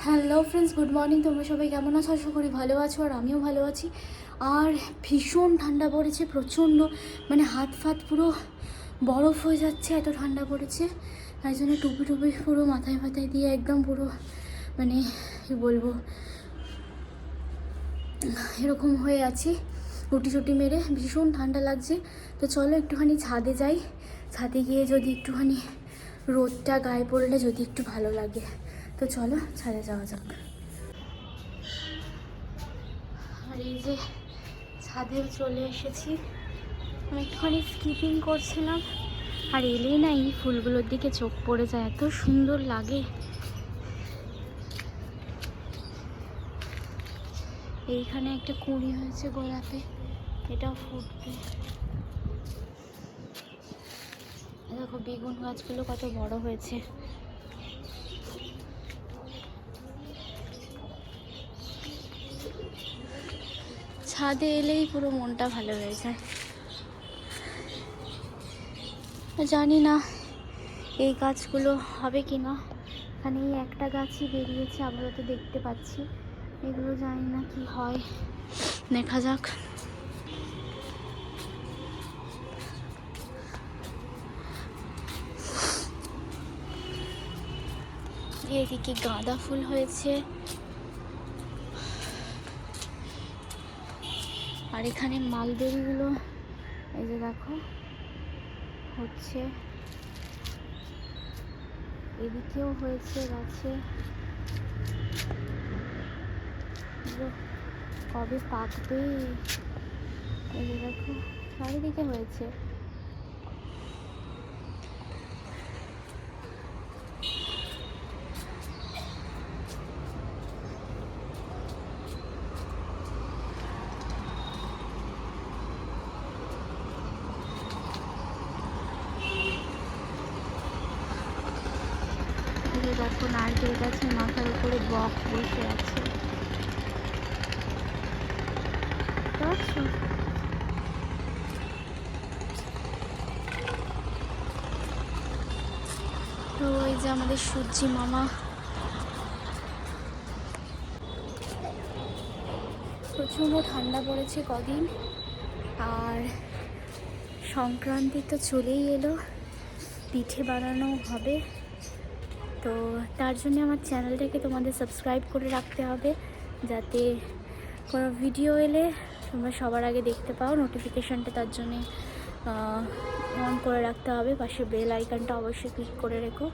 Hello friends, good morning. তোমরা সবাই কেমন আছো? আশা করি ভালো আছো, আর আমিও ভালো আছি। আর ভীষণ ঠান্ডা পড়েছে, প্রচণ্ড, মানে হাত ফাত পুরো বরফ হয়ে যাচ্ছে, এত ঠান্ডা পড়েছে। তাই জন্য টুপি টুপি পুরো মাথায় ফাথায় দিয়ে একদম পুরো, মানে কী বলবো, এরকম হয়ে আছি, উটি চুটি মেরে। ভীষণ ঠান্ডা লাগছে। তো চলো একটুখানি ছাদে যাই। ছাদে গিয়ে যদি একটুখানি রোদটা গায়ে পড়লে যদি একটু ভালো লাগে, তো চলো ছাদে যাওয়া যাক। আর এই যে ছাদেও চলে এসেছি। আমি একটুখানি স্কিপিং করছিলাম, আর এলেই না এই ফুলগুলোর দিকে চোখ পড়ে যায়, এত সুন্দর লাগে। এইখানে একটা কুঁড়ি হয়েছে গোলাপে, এটাও ফুটবে। দেখো বেগুন গাছগুলো কত বড় হয়েছে। ছাদে এলেই পুরো মনটা ভালো হয়ে যায়। জানি না এই গাছগুলো হবে কি না। এখানে এই একটা গাছই বেরিয়েছে, আমরা তো দেখতে পাচ্ছি। এগুলো জানি না কি হয়, দেখা যাক। এদিকে গাঁদা ফুল হয়েছে, আর এখানে মালবেরিগুলো এই যে দেখো হচ্ছে, এদিকেও হয়েছে গাছে। কবে পাকবে, এই যে দেখো চারিদিকে হয়েছে। দেখো নারকেল গাছের মাথার উপরে বক বসে আছে, তো এই যে আমাদের সূর্যি মামা। প্রচণ্ড ঠান্ডা পড়েছে কদিন, আর সংক্রান্তি তো চলেই এলো, পিঠে বানানো হবে। তো তার জন্য আমার চ্যানেলটাকে তোমাদের সাবস্ক্রাইব করে রাখতে হবে, যাতে কোনো ভিডিও এলে তোমরা সবার আগে দেখতে পাও। নোটিফিকেশানটা তার জন্যে অন করে রাখতে হবে, পাশে বেল আইকনটা অবশ্যই ক্লিক করে রেখো।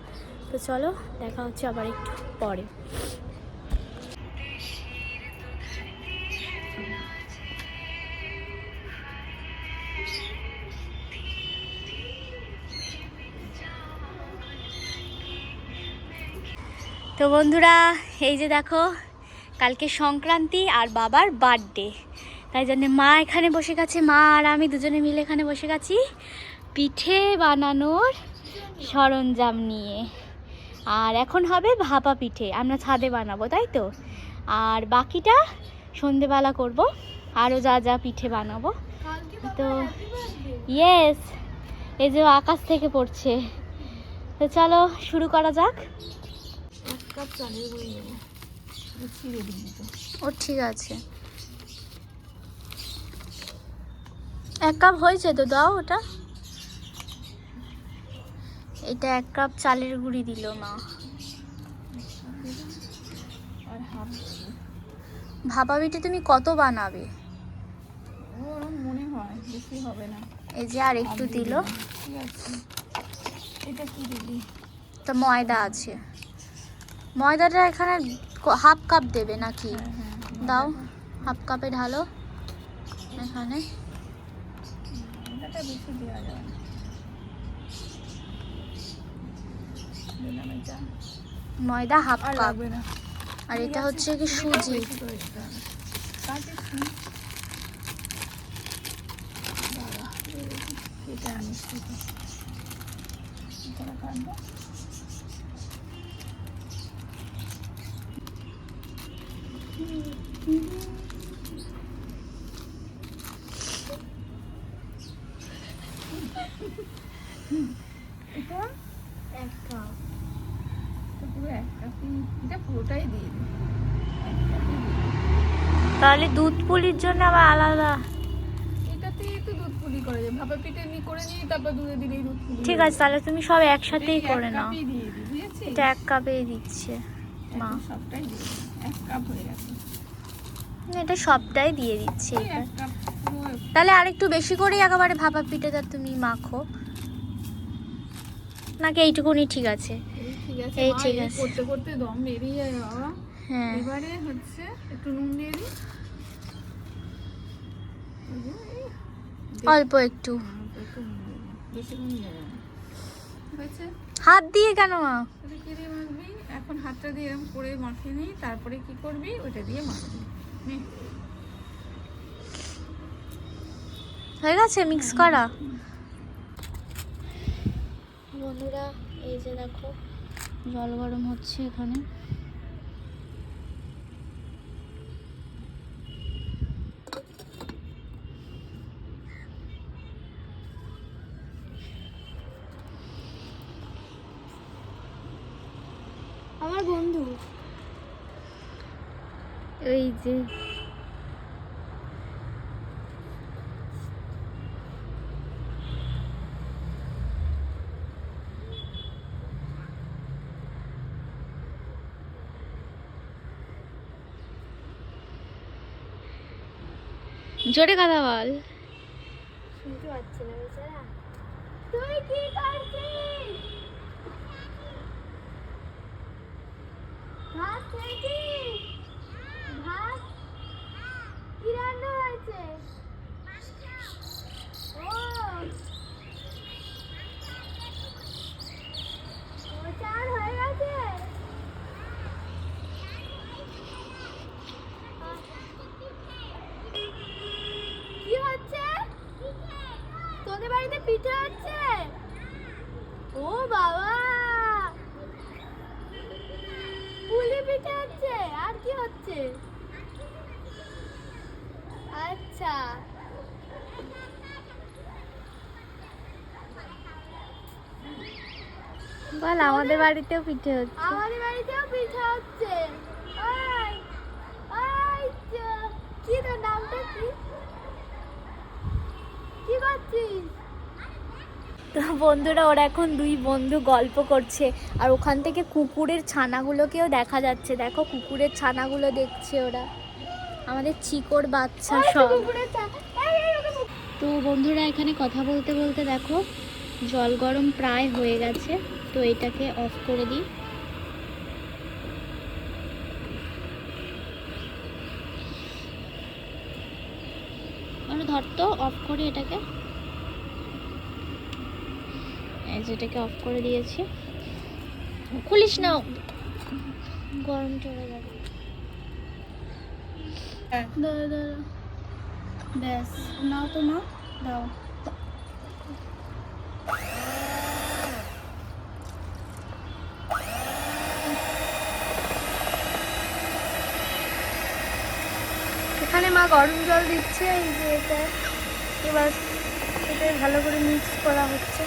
তো চলো দেখা হচ্ছে আবার একটু পরে। তো বন্ধুরা, এই যে দেখো কালকে সংক্রান্তি আর বাবার বার্থডে, তাই জন্য মা এখানে বসে গেছে, মা আর আমি দুজনে মিলে এখানে বসে গেছি পিঠে বানানোর সরঞ্জাম নিয়ে। আর এখন হবে ভাপা পিঠে, আমরা ছাদে বানাবো, তাই তো। আর বাকিটা সন্ধেবেলা করব, আরও যা যা পিঠে বানাবো। তো ইয়েস, এই যে আকাশ থেকে পড়ছে। তো চলো শুরু করা যাক। ও ঠিক আছে, 1 কাপ হয়েছে তো, দাও ওটা। এটা 1 কাপ চালের গুঁড়ি দিল মা। ভাপা পিঠে তুমি কত বানাবে? মনে হয় বেশি হবে না। এই যে আর একটু দিল। এটা কি দিলি? তো ময়দা আছে, ময়দাটা এখানে 1/2 কাপ দেবে নাকি? দাও 1/2 কাপে ঢালো এখানে। এটা বেশি দেওয়া যাবে না। ময়দা 1/2 কাপ, লাগবে না। আর এটা হচ্ছে কি সুজি। এটা আনিস এটা 1 কাপ, পুরো 1 কাপ। এটা পুরোটা সবটাই দিয়ে দিই। তাহলে দুধ পুলির জন্য আবার আলাদা? এটাতেই তো দুধ পুলি করে যায়, ভাপা পিঠে করে নিই, তারপর দুধে দিলেই দুধ পুলি। ঠিক আছে, তাহলে তুমি সব একসাথেই করে নাও। দিয়ে দিই, বুঝেছি? এটা 1 কাপেই দিচ্ছে মা। সবটাই দিয়ে দিই, 1 কাপ হয়ে গেছে। এটা সবটাই দিয়ে দিচ্ছে। 1 কাপ পুরো। তাহলে আরেকটু বেশি করে একেবারে ভাপা পিঠেটা তুমি মাখো, নাকি এইটুকুনি ঠিক আছে? ঠিক আছে, এই মা, ঠিক এই আছে। করতে করতে দম বেরিয়ে যায় বাবা। হ্যাঁ, এবারে হচ্ছে একটু নুন দিয়ে দিই, অল্প একটু। একটু নুন দিয়ে দিই, বেশি নুন দেবে না। ঠিক আছে? হাত দিয়ে কেন মা? তাহলে কি দিয়ে মাখবি? এখন হাতটা দিয়ে এরকম করে মাখিয়ে নিই, তারপরে কি করবি, ওইটা দিয়ে মাখবি। নে। হয়ে গেছে মিক্স করা? বন্ধুরা এই যে দেখো জল গরম হচ্ছে এখানে। আমার বন্ধু এই যে জোরে কথা বল। শুনতে পাচ্ছি না বেচারা। তুই কি করছিস? ভাত খেয়েছিস? ভাত কি রান্না হয়েছে? ও চার হয়ে গেছে। কি হচ্ছে? তোদের বাড়িতে পিঠে হচ্ছে? ও বাবা, পুলি পিঠে হচ্ছে। আর কি হচ্ছে? আচ্ছা, বল আমাদের বাড়িতেও পিঠে হচ্ছে। আমাদের বাড়িতেও পিঠে হচ্ছে। ওই ওই কি তোর নামটা কি? কি করছিস? তো বন্ধুরা ওরা এখন দুই বন্ধু গল্প করছে, আর ওখান থেকে কুকুরের ছানাগুলোকেও দেখা যাচ্ছে। দেখো কুকুরের ছানাগুলো দেখছে ওরা, আমাদের চিকোর বাচ্চা সব। তো বন্ধুরা এখানে কথা বলতে বলতে দেখো জল গরম প্রায় হয়ে গেছে, তো এটাকে অফ করে দিই। ধর তো অফ করে এটাকে, যেটাকে অফ করে দিয়েছি। খুলিস না, গরম চলে যাবে। ব্যাস নাও তো মা, দাও। এখানে মা গরম জল দিচ্ছে, এই যে এটা এবার এটা ভালো করে মিক্স করা হচ্ছে।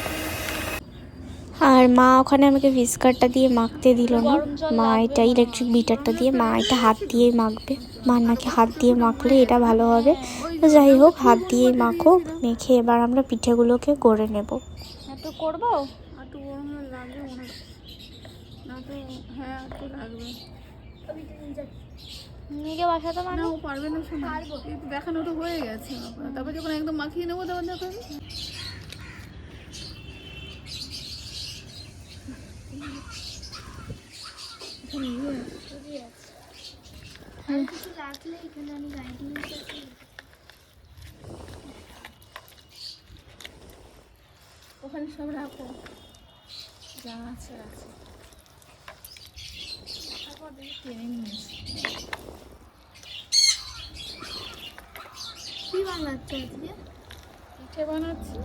আর মা ওখানে আমাকে ভিস্কারটা দিয়ে মাখতে দিল না, মা এটা ইলেকট্রিক বিটারটা দিয়ে মা এটা হাত দিয়েই মাখবে। মার নাকি হাত দিয়ে মাখলে এটা ভালো হবে। তো যাই হোক হাত দিয়েই মাখো, মেখে এবার আমরা পিঠেগুলোকে গড়ে নেব। একটু করবো, একটু গরম লাগবে মনে হয়। না তো হ্যাঁ একটু লাগবে। নিয়ে বসাতে না ও পারবে না, শোনো দেখানো তো হয়ে গেছে। তারপর যখন একদম মাখিয়ে নেবো তখন দেখাবে। ওখানে সব রাখো, যা আছে আছে। তারপর দেখি কিনে নিয়েছি। কি বানাচ্ছে আজকে? পিঠে বানাচ্ছি।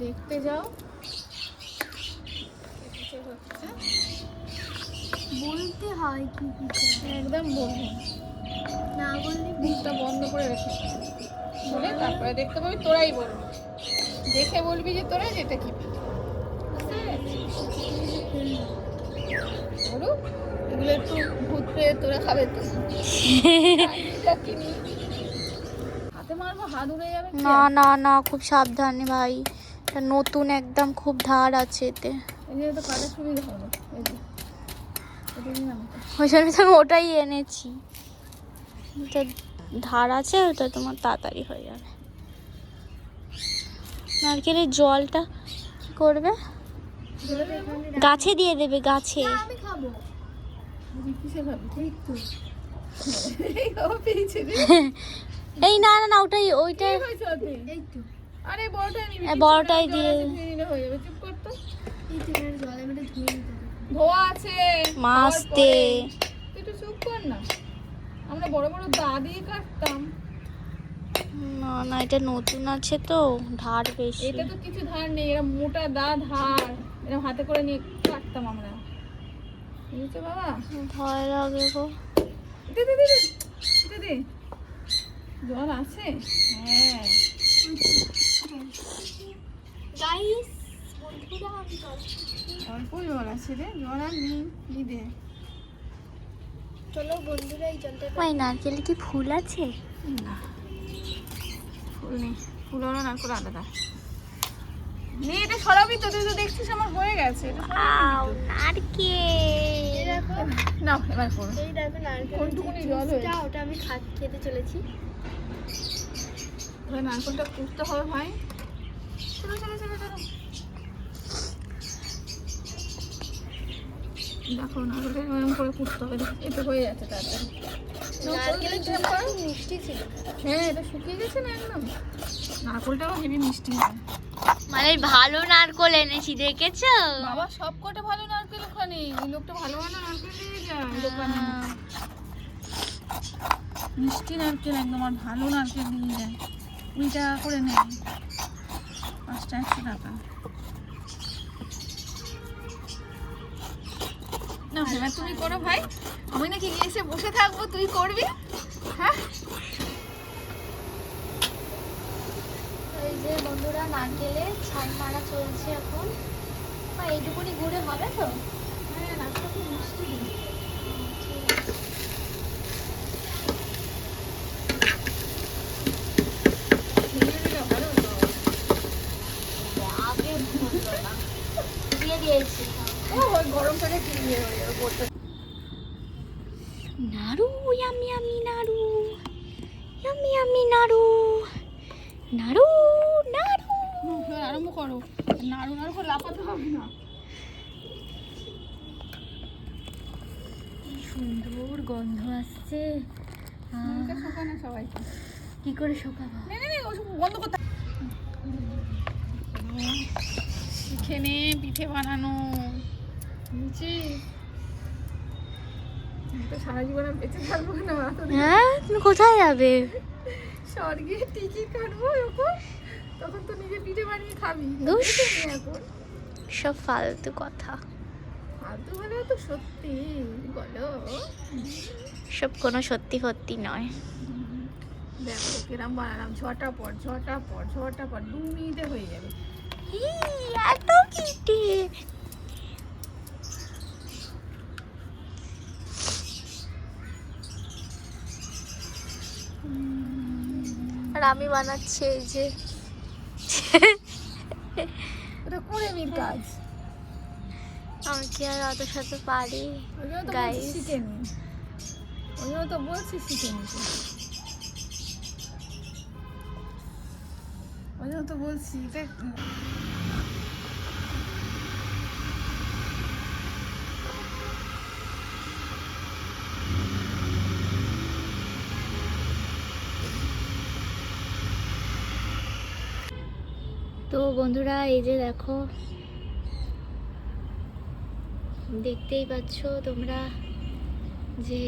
দেখতে যাও, পিঠে হচ্ছে। বলতে হয় কি পিঠে, একদম বলবো না বললে মুখটা বন্ধ করে রেখে বলে তারপরে দেখতে পাবি, তোরাই বলবি, দেখে বলবি যে তোরা যেটা কি পিঠে। বুঝতে পেরেছিস? করুক, এগুলো একটু ভূত পেয়ে তোরা খাবে তো। হাতে মারবো, হাত উড়ে যাবে। না না না, খুব সাবধানে ভাই, এটা নতুন একদম, খুব ধার আছে এতে। এই যে তো কাটার সুবিধা হবে, এই যে এটা নিয়ে আমাকে ওই জন্য তো আমি ওটাই এনেছি, এটা ধার আছে, ওটা তোমার তাড়াতাড়ি হয়ে যাবে। নারকেলের জলটা কি করবে? গাছে দিয়ে দেবে, গাছে। আমি খাবো। কিসে খাবি? এই তো এই খাওয়া পেয়েছে রে। এই না না না, ওটাই ওইটা। কি হয়েছে ওতে? এই তো। আরে বড়টাই নিবি। বড়টাই দিয়ে নিলে হয়ে যাবে। চুপ কর তো। এই তো এর জলে মেরে ধুয়ে নিতে হবে। ধোয়া আছে। মাছতে। তুই একটু চুপ কর না। আমরা বড় বড় দা দিয়ে কাটতাম। না না, এটা নতুন আছে তো, ধার বেশি। এটা তো কিছু ধার নেই, এরা মোটা দা ধার, এরকম হাতে করে নিয়ে কাটতাম আমরা। বুঝছো বাবা? ভয় লাগে গো। দে দে দে দে দে। জল আছে? হ্যাঁ। গাইস, বন্ধুরা, আমি জল অল্প জল আছে রে, জল আর নেই। কি দে? চলো বন্ধুরা, এই জলটা। ওই নারকেলে কি ফুল আছে? না, ফুল নেই। ফুল হলো নারকেল আলাদা। নে, এটা সরাবি তো, তুই তো দেখছিস আমার হয়ে গেছে। এটা আও, নারকেল। না, এবার করো। এই দেখো নারকেল, কোনটুকুনি জল হয়েছে? ওটা আমি খেতে চলেছি। এবার নারকেলটা কুটতে হবে ভাই। চলো চলো চলো চলো। দেখো নারকেলটা এরকম করে কুটতে হবে, এতে হয়ে যাচ্ছে তাড়াতাড়ি। নারকেলের জলটা খুব মিষ্টি ছিল। হ্যাঁ, এটা শুকিয়ে গেছে না একদম। নারকেলটাও হেভি মিষ্টি হয়। মানে ভালো নারকেল এনেছি, দেখেছো? বাবা সব কটা ভালো নারকেল ওখানে, ওই লোকটা ভালো ভালো নারকেল নিয়ে যায় দোকানে। মিষ্টি নারকেল একদম, আর ভালো নারকেল নিয়ে যায়। 20 টাকা করে নেয়, 5টা 100 টাকা। না, এবার তুমি করো ভাই। আমি নাকি এসে বসে থাকবো, তুই করবি? হ্যাঁ, এই যে বন্ধুরা, নারকেলে ছাই মারা চলছে এখন। এইটুকুনি ঘুরে হবে তো? হ্যাঁ, নারকেল খুব মিষ্টি। আগে ভুললো না, দিয়ে দিয়েছি। ওই গরম করে কিনে হয়ে যাবে করতে। নাড়ু, ইয়ামি ইয়ামি নাড়ু, ইয়ামি ইয়ামি নাড়ু, নাড়ু নাড়ু। আরম্ভ করো। নাড়ু নাড়ু করে লাফাতে হবে না। সুন্দর গন্ধ আসছে। মুখে শোকায় না সবাই। কি করে শোকাবো? নে নে নে, ওসব বন্ধ করতে। শিখে নে পিঠে বানানো। বুঝছিস? আমি তো সারা জীবন আর বেঁচে থাকবো না। হ্যাঁ, তুমি কোথায় যাবে? স্বর্গে টিকিট কাটবো এখন, তখন তো নিজে পিঠে বানিয়ে খাবি। ধুস। দেখে নে এখন। সব ফালতু কথা, ফালতু বলে তো সত্যি বলো। সব কোনো সত্যি সত্যি নয়। দেখো কিরম বানালাম, ঝটাপট ঝটাপট ঝটাপট 2 মিনিটে হয়ে যাবে। এত পিঠে। আর আমি বানাচ্ছি এই যে। এটা করে নির কাজ। আমি কি আর অত সাথে পারি? ওই জন্য তো বলছি গাইস, শিখে নি। ওই জন্য তো বলছি শিখে নিতে। ওই জন্য তো বলছি দেখ। তো বন্ধুরা, এই যে দেখো, দেখতেই পাচ্ছ তোমরা যে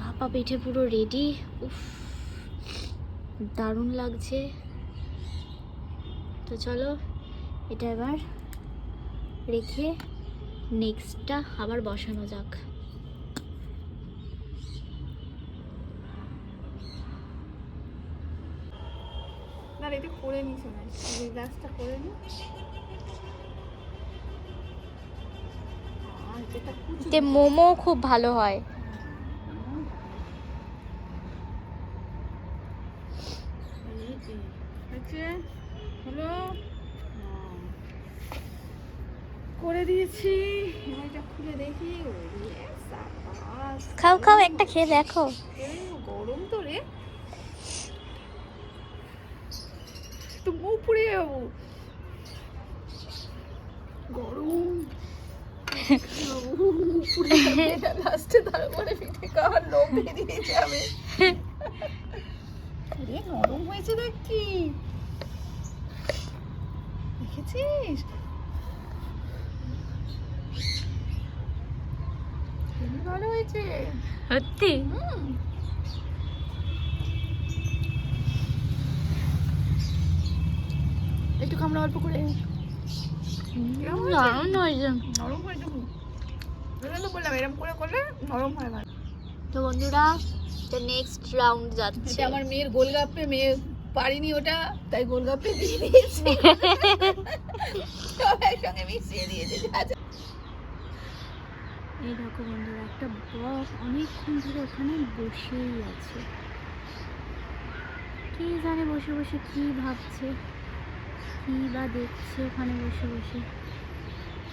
ভাপা পিঠে পুরো রেডি। উফ, দারুণ লাগছে। তো চলো, এটা এবার রেখে নেক্সটটা আবার বসানো যাক। না এটা করে নি, শোনাই এই গ্লাসটা করে নি। আর এতে মোমো খুব ভালো হয়। হলো করে দিয়েছি, এবার এটা খুলে দেখি। খাও খাও, একটা খেয়ে দেখো। গরম তো রে, তো মুখ পুড়ে যাবো, গরম। লাস্টে তারপরে পিঠে খাওয়ার লোভ বেরিয়ে যাবে। নরম হয়েছে দেখছি, দেখেছিস? ভালো হয়েছে সত্যি? একটু কামড়া অল্প করে। দারুণ হয়েছে। নরম হয়েছে, বললাম এরকম করে করলে নরম হয় ভালো। তো বন্ধুরা, তো নেক্সট রাউন্ড যাচ্ছে। এটা আমার মেয়ের গোলগাপ্পে, মেয়ে পারিনি ওটা, তাই গোলগাপ্পে দিয়ে দিয়েছি। সব একসঙ্গে মিশিয়ে দিয়েছে। এই দেখো বন্ধুরা, একটা বক অনেকক্ষণ ধরে ওখানে বসেই আছে। কি জানে বসে বসে কি ভাবছে, কি বা দেখছে ওখানে বসে বসে।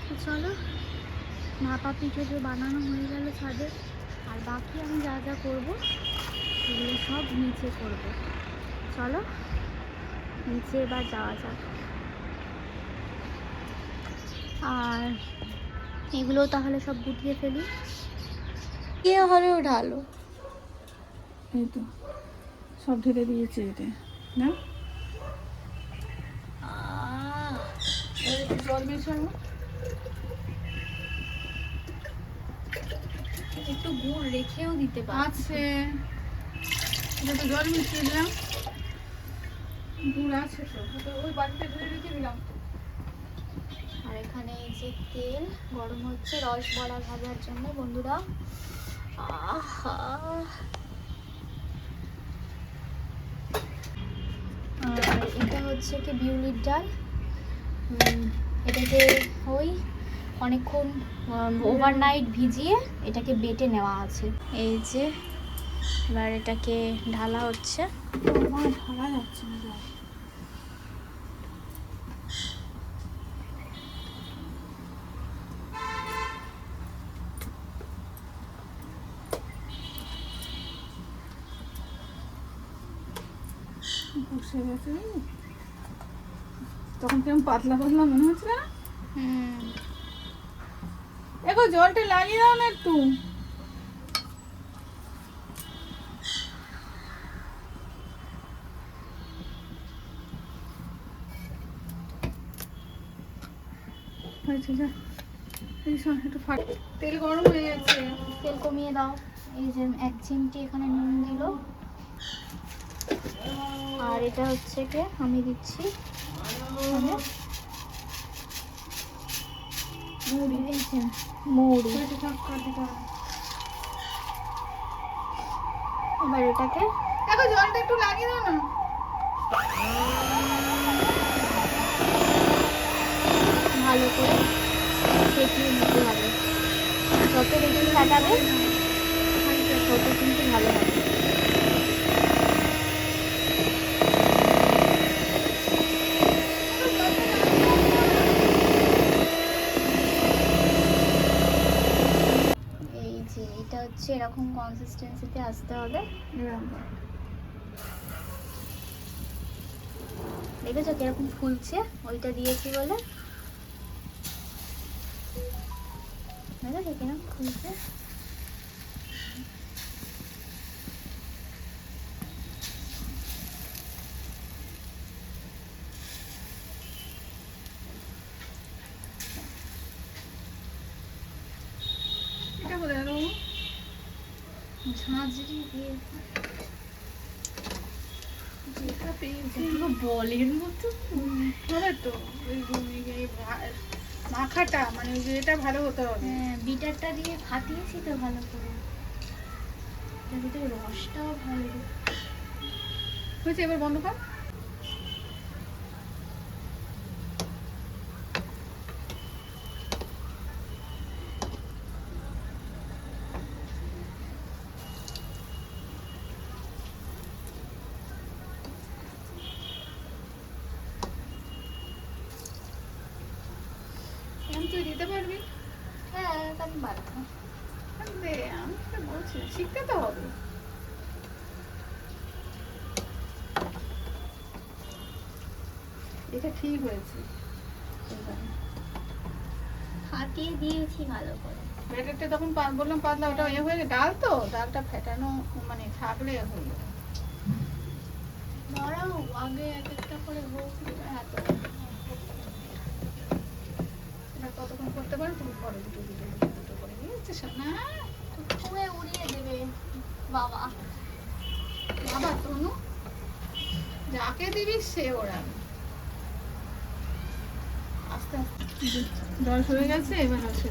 তো চলো, নাপা পিঠে তো বানানো হয়ে গেল ছাদে, আর বাকি আমি যা যা করবো সেগুলো সব নিচে করব। চলো নিচে এবার যাওয়া যাক। আর এগুলো তাহলে সব গুটিয়ে ফেলি। কে হলেও ঢালো। এই তো সব ঢেলে দিয়েছে এটা না। জল মেশানো, একটু গুড় রেখেও দিতে আছে, এটা তো জল মিশিয়ে দিলাম, গুড় আছে তো, ওই বাটিতে ধরে রেখে দিলাম। আর এখানে এই যে তেল গরম হচ্ছে রস বড়া ভাজার জন্য বন্ধুরা। আহা, আর এটা হচ্ছে কি বিউলির ডাল। এটাকে ওই অনেকক্ষণ ওভারনাইট ভিজিয়ে এটাকে বেটে নেওয়া আছে। এই যে এবার এটাকে ঢালা হচ্ছে। ঢালা যাচ্ছে না, বসে গেছে। তখন কেমন পাতলা পাতলা মনে হচ্ছে না? দেখো জলটা লাগিয়ে দাও না একটু। তেল গরম হয়ে গেছে, তেল কমিয়ে দাও। এই যে 1 চিমটি এখানে নুন দিল, আর এটা হচ্ছে কি আমি দিচ্ছি মুড়ি। এবার এটাকে দেখো জলটা একটু লাগিয়ে দাও না। ভালো করে ফেটিয়ে নিতে হবে। যত বেশি ফাটাবে তত কিন্তু ভালো হবে। এই যে এটা হচ্ছে এরকম কনসিস্টেন্সিতে আসতে হবে। দেখেছো কিরকম ফুলছে? ওইটা দিয়েছি বলে দেখেছো কিরকম ফুলছে। এটা কোথায় দেবো? ঝাঁঝরি দিয়ে যেটা পেয়েছি বলের মতো হবে তো। ওই মাখাটা মানে ওই যে এটা ভালো হতে হবে। হ্যাঁ, বিটারটা দিয়ে ফাটিয়েছি তো ভালো করে, এর ভিতরে রসটাও ভালো হয়েছে। এবার বন্ধ কর। তো আমি বানাবো। দে, আমি তো বলছি শিখতে তো হবে। এটা ঠিক হয়েছে। ফাটিয়ে দিয়েছি ভালো করে। ব্যাটারটা তখন বললাম পাতলা, ওটা হয়ে গেছে। ডাল তো, ডালটা ফেটানো মানে থাকলে হয়ে যাবে। ধরাও আগে এক একটা করে হোক, এত এটা কতক্ষণ করতে পারো তুমি? পরে দুটো করে নিয়েছে না পুরো উড়িয়ে দেবে বাবা। বাবা তনু, যাকে দিবি সে ওড়াবে। আস্তে আস্তে জল হয়ে গেছে, এবার আসে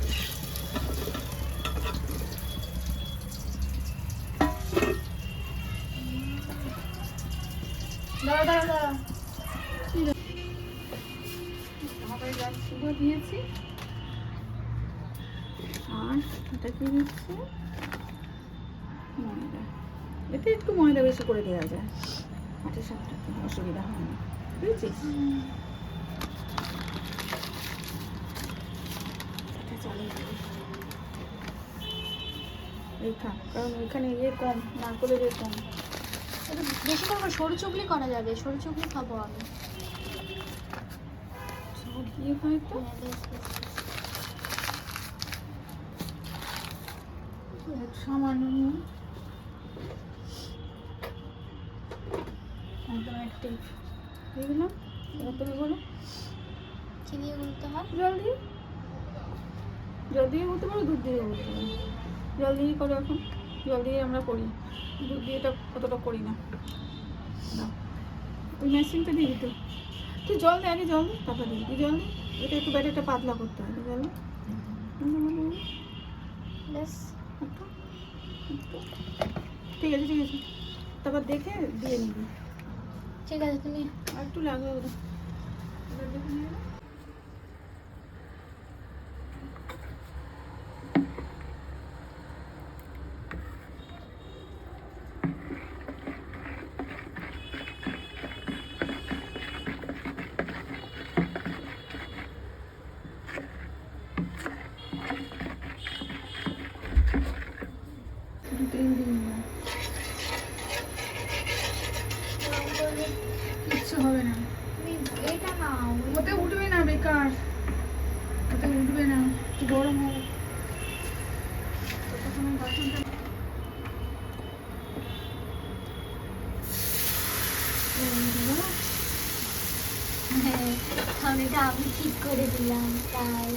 দাঁড়া দাঁড়া দাঁড়া। ভাবে জল শুভ দিয়েছি, আর এটা কি দিচ্ছে? ময়দা। এতে একটু ময়দা বেশি করে দেওয়া যায়, মাটির সাথে অসুবিধা হয় না, বুঝেছিস? এটা চালিয়ে দেবে এই খা, কারণ ওইখানে ইয়ে কম, নারকলের ইয়ে কম। এটা বেশি করবো, সরু চুগলি করা যাবে, সরু চুগলি খাবো আমি। সব দিয়ে হয় তো। সামান্য নুন, একটু দিয়ে দিলাম। এবার তুমি বলো কি দিয়ে গুলতে হয়? জল দিয়ে, জল দিয়ে বলতে পারো, দুধ দিয়ে বলতে পারো। জল দিয়েই করো এখন, জল দিয়ে আমরা করি, দুধ দিয়ে এটা অতটা করি না। দাও, ওই মেশিনটা দিয়ে দিতে। তুই জল দে, আগে জল দে, তারপর দিবি। তুই জল দে, এটা একটু ব্যাটারটা পাতলা করতে হবে। জল দে, ব্যাস। ঠিক আছে ঠিক আছে, তারপর দেখে দিয়ে নিবি। ঠিক আছে, তুমি আর একটু লাগবে ওটা, এবার দেখে নিয়ে নেবে। কিচ্ছু হবে না, তুমি এটা নাও। ওতে উঠবে না, বেকার, ওতে উঠবে না, একটু গরম হবে। ততক্ষণ আমি বাসনটা হ্যাঁ, কারণ এটা আমি ঠিক করে দিলাম তাই।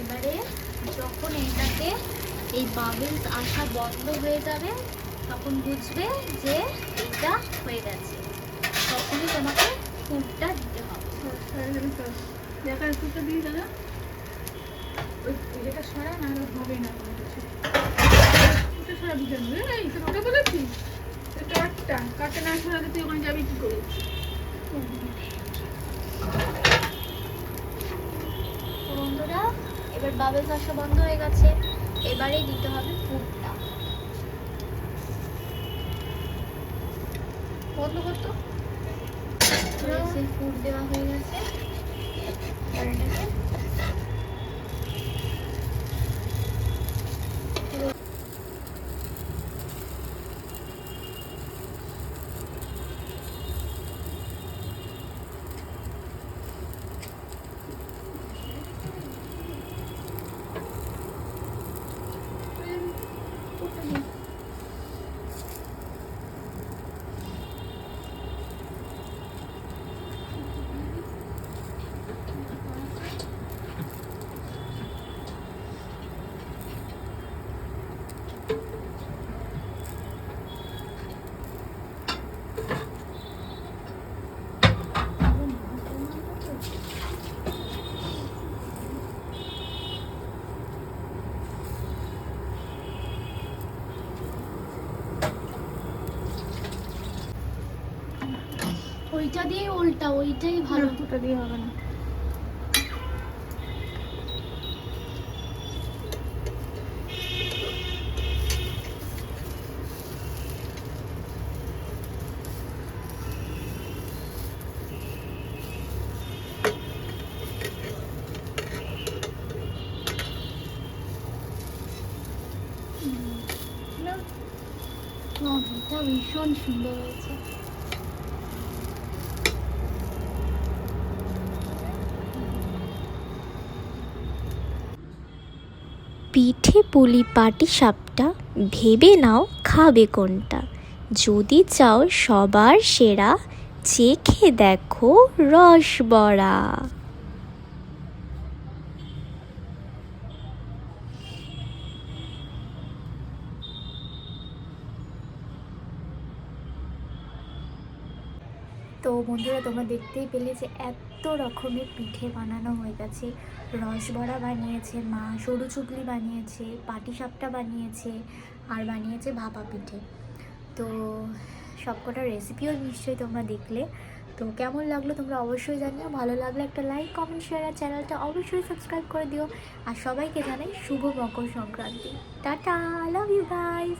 এবারে যখন এটাতে এই বাবলস আসা বন্ধ হয়ে যাবে, তখন বুঝবে যে এটা হয়ে গেছে, তখনই তোমাকে ফুডটা দিতে হবে। দেখার দুটো দিয়ে দাদা, ওই এটা সরা না হলে হবে না কোনো কিছু। ওটা সরা দিতে হবে। এই তোর ওটা বলেছিস, কাঠটা কাঠটা না সরালে তুই ওখানে যাবি কি করে? তো বন্ধুরা, এবার বাবলস আসা বন্ধ হয়ে গেছে, এবারেই দিতে হবে ফুডটা। বন্ধ করতো ফুড দেওয়া হয়ে গেছে, এবার এটাকে ওইটা দিয়ে উল্টা, ওইটাই ভালো। ওটা দিয়ে হবে না। এটা ভীষণ সুন্দর হয়েছে। পিঠে পুলি পাটিসাপটা ভেবে নাও খাবে কোনটা, যদি চাও সবার সেরা চেখে দেখো রসবড়া। তো বন্ধুরা, তোমরা দেখতেই পেলে যে এত রকমের পিঠে বানানো হয়ে গেছে। রসবড়া বানিয়েছে মা, সরু চুগলি বানিয়েছে, পাটিসাপটা বানিয়েছে, আর বানিয়েছে ভাপা পিঠে। তো সবকটা রেসিপিও নিশ্চয়ই তোমরা দেখলে। তো কেমন লাগলো তোমরা অবশ্যই জানিও। ভালো লাগলে একটা লাইক, কমেন্ট, শেয়ার আর চ্যানেলটা অবশ্যই সাবস্ক্রাইব করে দিও। আর সবাইকে জানাই শুভ Makar Sankranti. Tata, love you guys.